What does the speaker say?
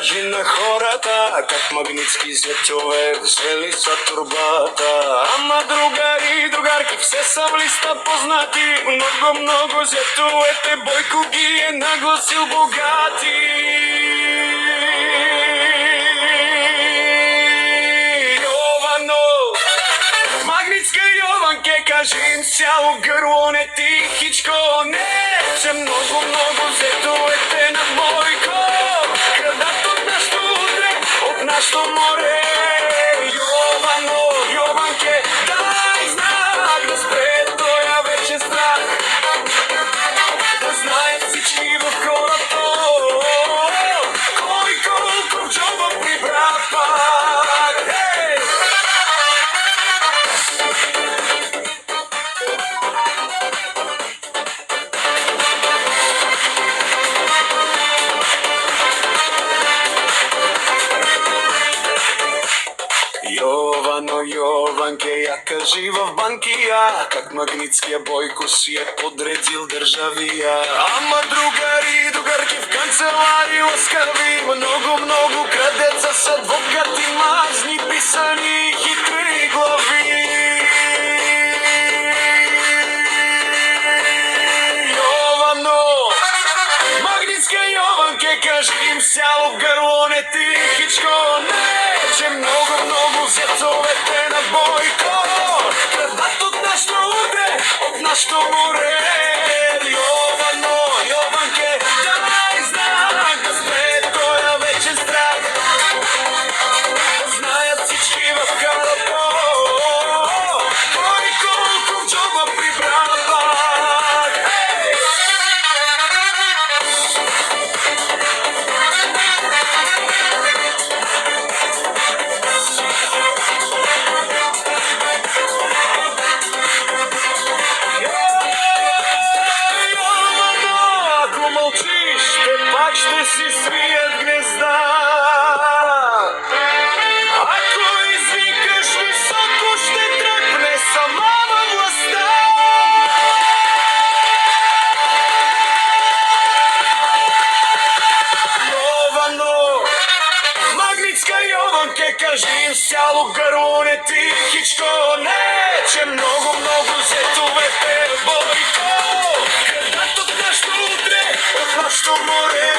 кажи на хората как магнитски светове взели са турбата. Ама другари, другарки, все са в листа познати. Много световете Бойко ги е нагласил богати. Магнитска Йованке, кажи им цяло гърло, не тихичко, не, че много световете на Бойко крадат от нашото утре, от нашото море. Йовано, Йованке, дай знак да спре тоя вече страх, да знаят всички в хората кой колко в джоба прибра пак. Хей! Йовано, Йованке, я кажи в банкия как магнитския Бойко си е подредил държавия. Ама другари, другарки в канцелари ласкави, много крадеца с адвокати, мазни, писани, хитри глави. Йовано, магнитска Йованке, кажи им сяло в гърло, не тихичко, не, че много световете на Бойко крадат от нашото утре, от нашото море. Йовано, Йованке, дай знак да спре тоя вечен страх, да знаят всички в Карапо кой колко в джоба прибра пак. Хей! Ако мълчиш, те пак ще си свият гнезда. Ако извикаш високо, ще тръгне сама във властта. Йовано, магнитска Йованке, кажи им сяло гърло, не тихичко, не, че много световете Бойко крадат от нашото утре, от нашото море.